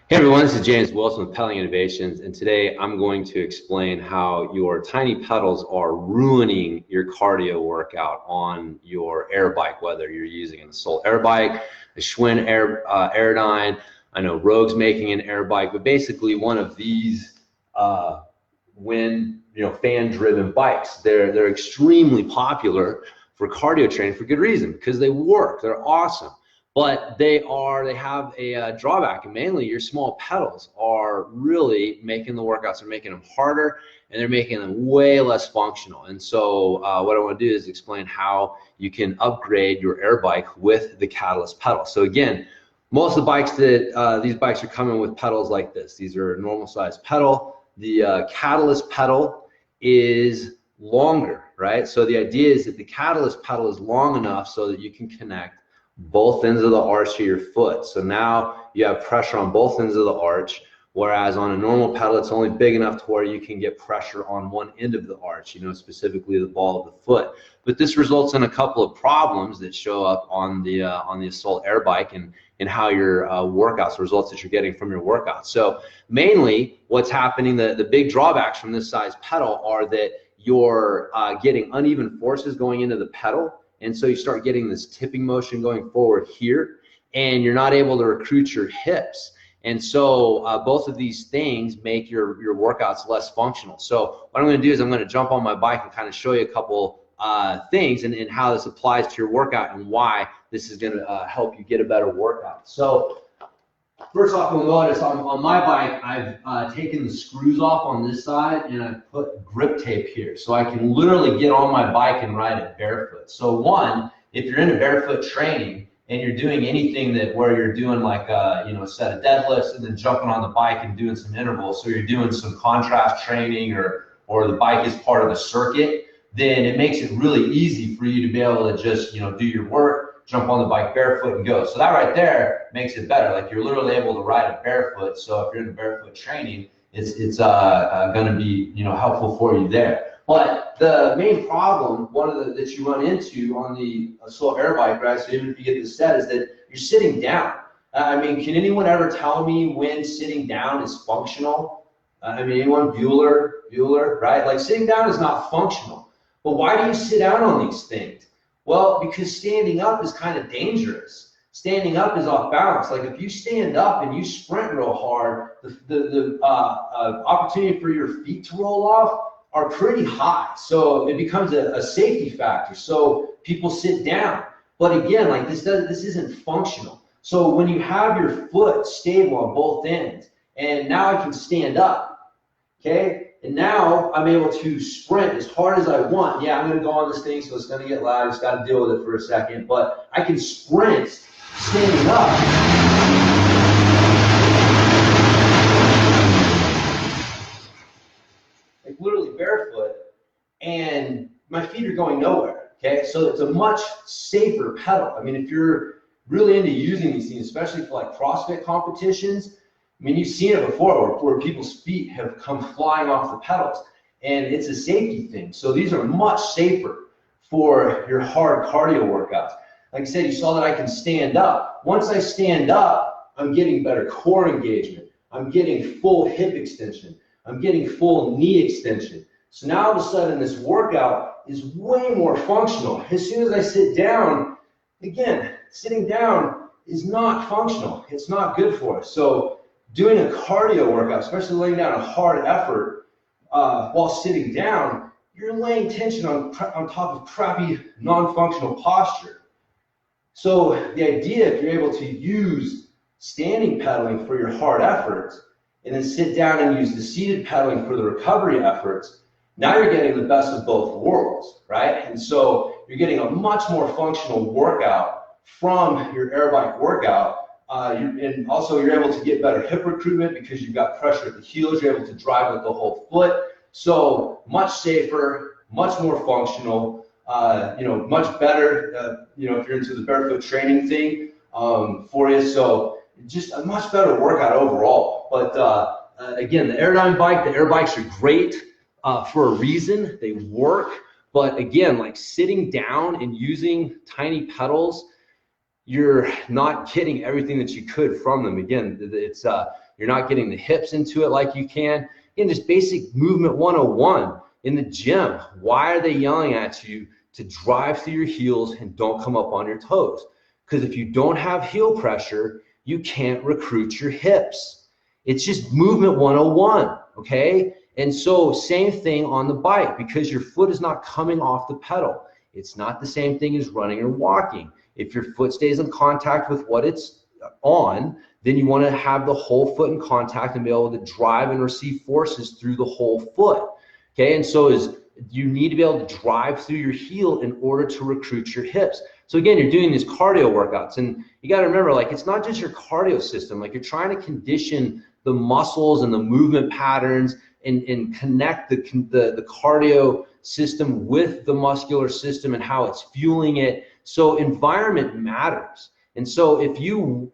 Hey everyone, this is James Wilson with Pedaling Innovations, and today I'm going to explain how your tiny pedals are ruining your cardio workout on your air bike, whether you're using an Assault air bike, a Schwinn Airdyne. I know Rogue's making an air bike, but basically one of these fan-driven bikes. They're extremely popular for cardio training for good reason, because they work, they're awesome. But they have a drawback, and mainly your small pedals are really making the workouts, they're making them harder, and they're making them way less functional. And so what I want to do is explain how you can upgrade your air bike with the Catalyst pedal. So again, most of the bikes these bikes are coming with pedals like this. These are a normal size pedal. The Catalyst pedal is longer, right? So the idea is that the Catalyst pedal is long enough so that you can connect both ends of the arch to your foot. So now you have pressure on both ends of the arch, whereas on a normal pedal, it's only big enough to where you can get pressure on one end of the arch, specifically the ball of the foot. But this results in a couple of problems that show up on the Assault air bike and how your workouts, the results that you're getting from your workouts. So mainly what's happening, the big drawbacks from this size pedal are that you're getting uneven forces going into the pedal. And so you start getting this tipping motion going forward here, and you're not able to recruit your hips. And so both of these things make your workouts less functional. So what I'm going to do is I'm going to jump on my bike and kind of show you a couple things and how this applies to your workout and why this is going to help you get a better workout. So first off, you'll notice on my bike, I've taken the screws off on this side and I've put grip tape here. So I can literally get on my bike and ride it barefoot. So one, if you're into barefoot training and you're doing anything where you're doing like a set of deadlifts and then jumping on the bike and doing some intervals, so you're doing some contrast training or the bike is part of the circuit, then it makes it really easy for you to be able to just do your work, jump on the bike barefoot and go. So that right there makes it better. Like you're literally able to ride it barefoot. So if you're into barefoot training, it's going to be helpful for you there. But the main problem, that you run into on the Assault air bike, right? So even if you get this set, is that you're sitting down. I mean, can anyone ever tell me when sitting down is functional? I mean, anyone? Bueller, right? Like sitting down is not functional. But why do you sit down on these things? Well, because standing up is kind of dangerous. Standing up is off balance. Like if you stand up and you sprint real hard, the opportunity for your feet to roll off are pretty high. So it becomes a safety factor. So people sit down. But again, like this isn't functional. So when you have your foot stable on both ends, and now I can stand up, okay? And now I'm able to sprint as hard as I want. Yeah, I'm going to go on this thing, so it's going to get loud. Just got to deal with it for a second. But I can sprint standing up. Like literally barefoot, and my feet are going nowhere. Okay, so it's a much safer pedal. I mean, if you're really into using these things, especially for like CrossFit competitions, I mean, you've seen it before where people's feet have come flying off the pedals, and it's a safety thing. So these are much safer for your hard cardio workouts. Like I said, you saw that I can stand up. Once I stand up, I'm getting better core engagement. I'm getting full hip extension. I'm getting full knee extension. So now all of a sudden this workout is way more functional. As soon as I sit down, again, sitting down is not functional. It's not good for us. So doing a cardio workout, especially laying down a hard effort while sitting down, you're laying tension on top of crappy non-functional posture. So the idea, if you're able to use standing pedaling for your hard efforts and then sit down and use the seated pedaling for the recovery efforts, now you're getting the best of both worlds, right? And so you're getting a much more functional workout from your air bike workout. And also you're able to get better hip recruitment because you've got pressure at the heels. You're able to drive with the whole foot. So much safer, much more functional, much better, if you're into the barefoot training thing for you. So just a much better workout overall. But again, the Airdyne bike, the air bikes are great for a reason. They work. But again, like sitting down and using tiny pedals, you're not getting everything that you could from them. Again, it's You're not getting the hips into it like you can. Again, just basic movement 101 in the gym. Why are they yelling at you to drive through your heels and don't come up on your toes? Because if you don't have heel pressure, you can't recruit your hips. It's just movement 101, okay? And so same thing on the bike, because your foot is not coming off the pedal. It's not the same thing as running or walking. If your foot stays in contact with what it's on, then you want to have the whole foot in contact and be able to drive and receive forces through the whole foot. Okay, and so you need to be able to drive through your heel in order to recruit your hips. So again, you're doing these cardio workouts, and you got to remember, like, it's not just your cardio system. Like, you're trying to condition the muscles and the movement patterns and connect the cardio system with the muscular system and how it's fueling it. So environment matters. And so if you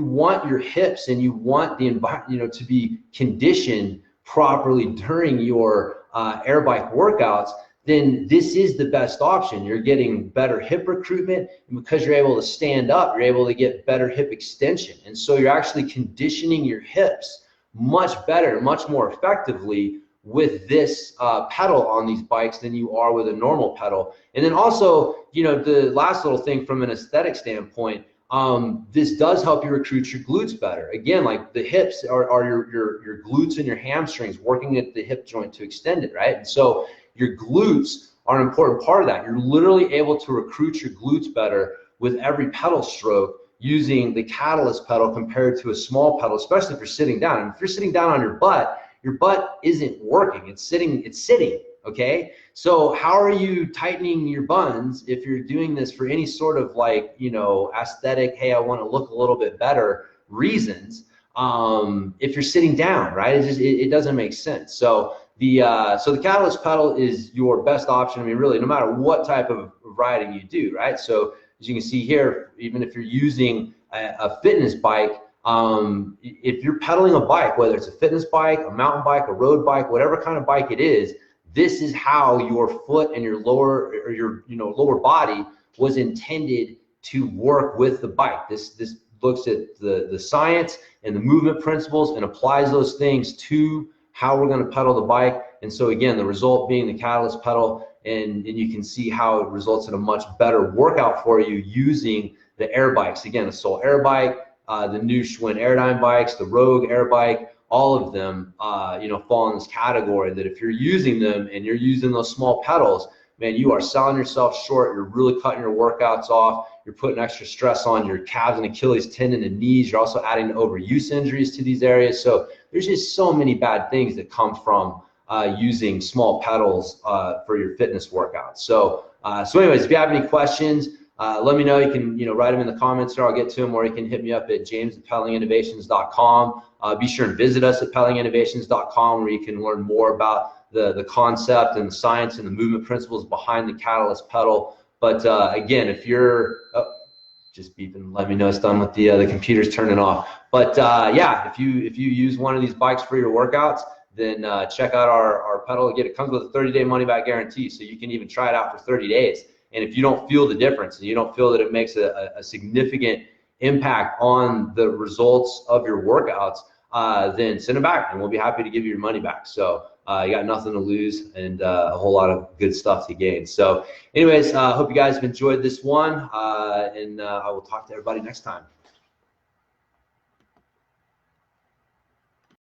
want your hips and you want the environment, to be conditioned properly during your air bike workouts, then this is the best option. You're getting better hip recruitment, and because you're able to stand up, you're able to get better hip extension. And so you're actually conditioning your hips much better, much more effectively with this pedal on these bikes than you are with a normal pedal. And then also, the last little thing from an aesthetic standpoint, this does help you recruit your glutes better. Again, like, the hips are your glutes and your hamstrings working at the hip joint to extend it, right? And so your glutes are an important part of that. You're literally able to recruit your glutes better with every pedal stroke using the Catalyst pedal compared to a small pedal, especially if you're sitting down. And if you're sitting down on your butt isn't working. It's sitting, okay? So how are you tightening your buns if you're doing this for any sort of, like, aesthetic, hey, I want to look a little bit better reasons, if you're sitting down, right? It doesn't make sense. So the Catalyst pedal is your best option. I mean, really, no matter what type of riding you do, right? So as you can see here, even if you're using a fitness bike, if you're pedaling a bike, whether it's a fitness bike, a mountain bike, a road bike, whatever kind of bike it is, this is how your foot and your lower body was intended to work with the bike. This looks at the science and the movement principles and applies those things to how we're going to pedal the bike. And so again, the result being the Catalyst pedal, and you can see how it results in a much better workout for you using the air bikes. Again, the Soul Air Bike, the new Schwinn Airdyne bikes, the Rogue Air Bike, all of them, fall in this category that if you're using them and you're using those small pedals, man, you are selling yourself short. You're really cutting your workouts off. You're putting extra stress on your calves and Achilles tendon and knees. You're also adding overuse injuries to these areas. So there's just so many bad things that come from using small pedals for your fitness workouts. So anyways, if you have any questions, let me know. You can write them in the comments there. I'll get to them, or you can hit me up at james@pedalinginnovations.com. Be sure and visit us at pedalinginnovations.com, where you can learn more about the concept and the science and the movement principles behind the Catalyst pedal. But again, if you're just beeping, let me know it's done with the computer's turning off. But yeah, if you use one of these bikes for your workouts, then check out our pedal. Again, it comes with a 30-day money-back guarantee, so you can even try it out for 30 days. And if you don't feel the difference, and you don't feel that it makes a significant impact on the results of your workouts, then send them back, and we'll be happy to give you your money back. So you got nothing to lose, and a whole lot of good stuff to gain. So anyways, I hope you guys have enjoyed this one, and I will talk to everybody next time.